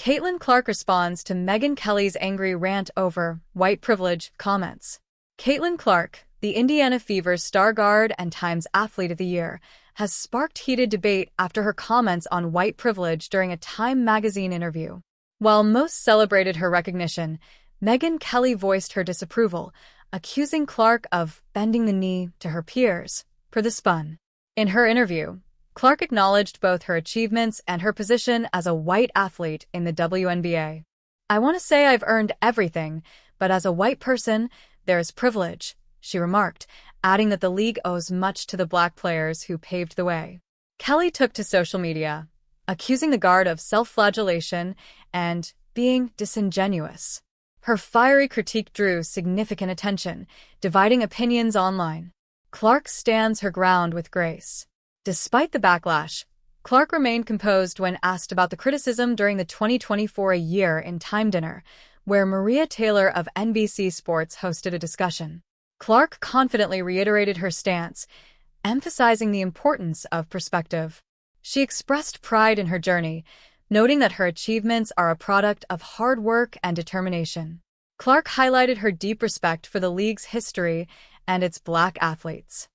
Caitlin Clark responds to Megyn Kelly's angry rant over white privilege comments. Caitlin Clark, the Indiana Fever's star guard and Times Athlete of the Year, has sparked heated debate after her comments on white privilege during a Time magazine interview. While most celebrated her recognition, Megyn Kelly voiced her disapproval, accusing Clark of bending the knee to her peers per The Spun. In her interview, Clark acknowledged both her achievements and her position as a white athlete in the WNBA. "I want to say I've earned everything, but as a white person, there is privilege," she remarked, adding that the league owes much to the black players who paved the way. Kelly took to social media, accusing the guard of self-flagellation and being disingenuous. Her fiery critique drew significant attention, dividing opinions online. Clark stands her ground with grace. Despite the backlash, Clark remained composed when asked about the criticism during the 2024 A Year in Time dinner, where Maria Taylor of NBC Sports hosted a discussion. Clark confidently reiterated her stance, emphasizing the importance of perspective. She expressed pride in her journey, noting that her achievements are a product of hard work and determination. Clark highlighted her deep respect for the league's history and its black athletes.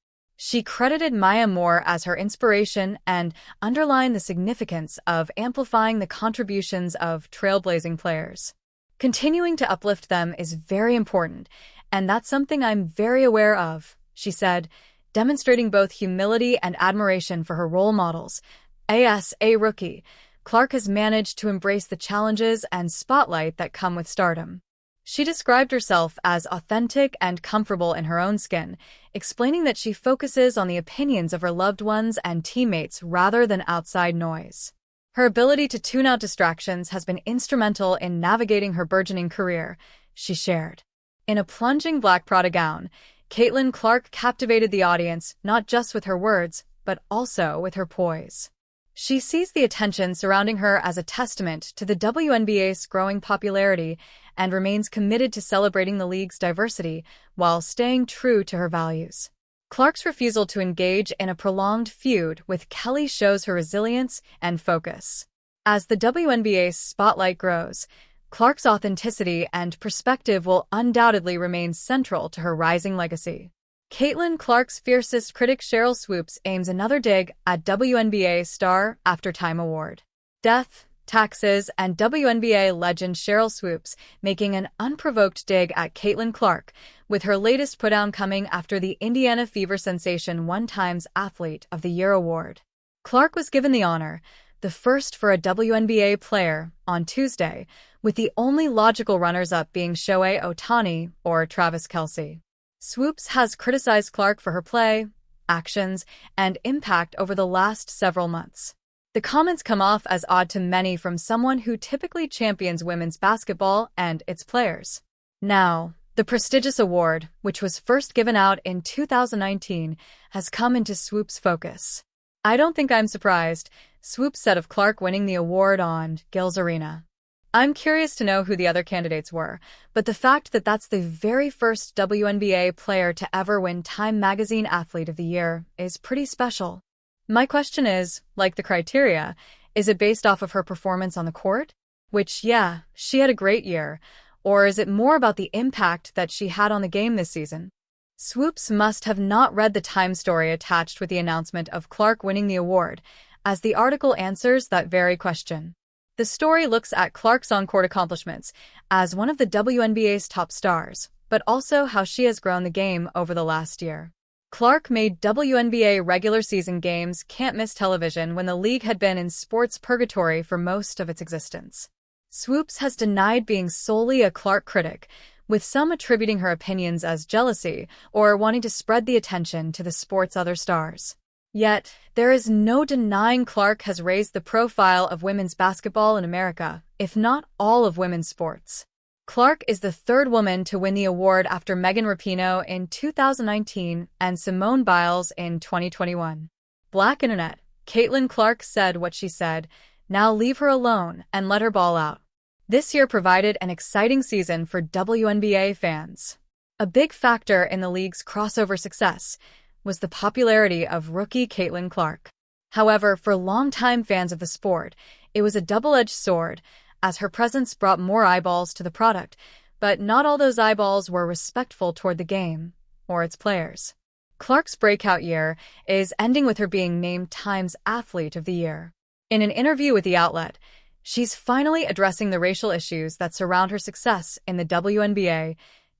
She credited Maya Moore as her inspiration and underlined the significance of amplifying the contributions of trailblazing players. "Continuing to uplift them is very important, and that's something I'm very aware of," she said, demonstrating both humility and admiration for her role models. As a rookie, Clark has managed to embrace the challenges and spotlight that come with stardom. She described herself as authentic and comfortable in her own skin, explaining that she focuses on the opinions of her loved ones and teammates rather than outside noise. Her ability to tune out distractions has been instrumental in navigating her burgeoning career, she shared. In a plunging black Prada gown, Caitlin Clark captivated the audience not just with her words, but also with her poise. She sees the attention surrounding her as a testament to the WNBA's growing popularity and remains committed to celebrating the league's diversity while staying true to her values. Clark's refusal to engage in a prolonged feud with Kelly shows her resilience and focus. As the WNBA's spotlight grows, Clark's authenticity and perspective will undoubtedly remain central to her rising legacy. Caitlin Clark's fiercest critic Sheryl Swoopes aims another dig at WNBA Star After Time Award. Death, taxes, and WNBA legend Sheryl Swoopes making an unprovoked dig at Caitlin Clark, with her latest putdown coming after the Indiana Fever sensation won Times Athlete of the Year award. Clark was given the honor, the first for a WNBA player, on Tuesday, with the only logical runners-up being Shohei Ohtani or Travis Kelce. Swoopes has criticized Clark for her play, actions, and impact over the last several months. The comments come off as odd to many from someone who typically champions women's basketball and its players. Now, the prestigious award, which was first given out in 2019, has come into Swoopes' focus. "I don't think I'm surprised," Swoopes said of Clark winning the award on Gil's Arena. "I'm curious to know who the other candidates were, but the fact that that's the very first WNBA player to ever win Time Magazine Athlete of the Year is pretty special. My question is, like the criteria, is it based off of her performance on the court? Which, yeah, she had a great year. Or is it more about the impact that she had on the game this season?" Swoopes must have not read the Time story attached with the announcement of Clark winning the award, as the article answers that very question. The story looks at Clark's on-court accomplishments as one of the WNBA's top stars, but also how she has grown the game over the last year. Clark made WNBA regular season games can't-miss television when the league had been in sports purgatory for most of its existence. Swoopes has denied being solely a Clark critic, with some attributing her opinions as jealousy or wanting to spread the attention to the sport's other stars. Yet, there is no denying Clark has raised the profile of women's basketball in America, if not all of women's sports. Clark is the third woman to win the award after Megan Rapinoe in 2019 and Simone Biles in 2021. Black Internet, Caitlin Clark said what she said, "Now leave her alone and let her ball out." This year provided an exciting season for WNBA fans. A big factor in the league's crossover success was the popularity of rookie Caitlin Clark. However, for longtime fans of the sport, it was a double-edged sword, as her presence brought more eyeballs to the product, but not all those eyeballs were respectful toward the game or its players. Clark's breakout year is ending with her being named Time's Athlete of the Year. In an interview with the outlet, she's finally addressing the racial issues that surround her success in the WNBA,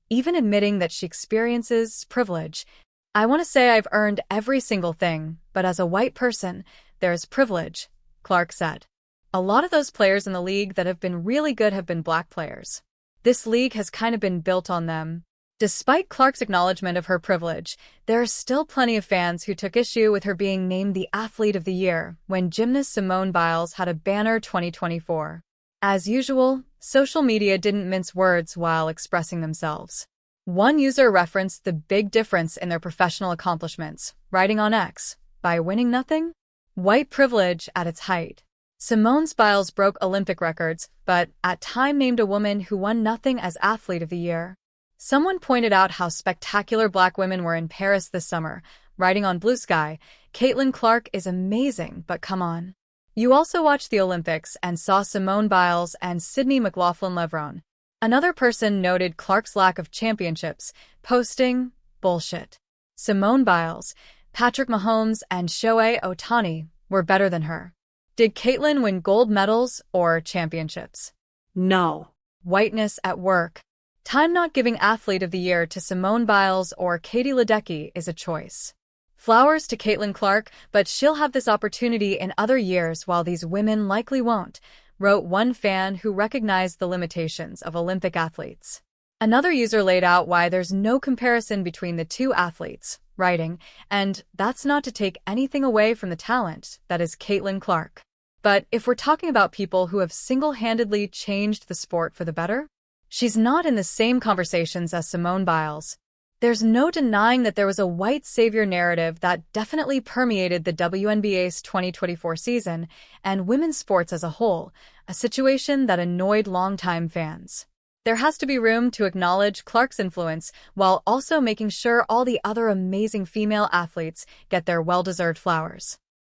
even admitting that she experiences privilege. "I want to say I've earned every single thing, but as a white person, there's privilege," Clark said. "A lot of those players in the league that have been really good have been black players. This league has kind of been built on them." Despite Clark's acknowledgement of her privilege, there are still plenty of fans who took issue with her being named the Athlete of the Year when gymnast Simone Biles had a banner 2024. As usual, social media didn't mince words while expressing themselves. One user referenced the big difference in their professional accomplishments, writing on X, "By winning nothing? White privilege at its height." Simone Biles broke Olympic records, but at Time named a woman who won nothing as Athlete of the Year. Someone pointed out how spectacular black women were in Paris this summer, writing on Blue Sky, "Caitlin Clark is amazing, but come on. You also watched the Olympics and saw Simone Biles and Sydney McLaughlin-Levrone." Another person noted Clark's lack of championships, posting, "Bullshit. Simone Biles, Patrick Mahomes, and Shohei Ohtani were better than her. Did Caitlin win gold medals or championships? No. Whiteness at work." Time not giving Athlete of the Year to Simone Biles or Katie Ledecky is a choice. Flowers to Caitlin Clark, but she'll have this opportunity in other years while these women likely won't, wrote one fan who recognized the limitations of Olympic athletes. Another user laid out why there's no comparison between the two athletes, writing, "And that's not to take anything away from the talent that is Caitlin Clark. But if we're talking about people who have single-handedly changed the sport for the better, she's not in the same conversations as Simone Biles." There's no denying that there was a white savior narrative that definitely permeated the WNBA's 2024 season and women's sports as a whole, a situation that annoyed longtime fans. There has to be room to acknowledge Clark's influence while also making sure all the other amazing female athletes get their well-deserved flowers.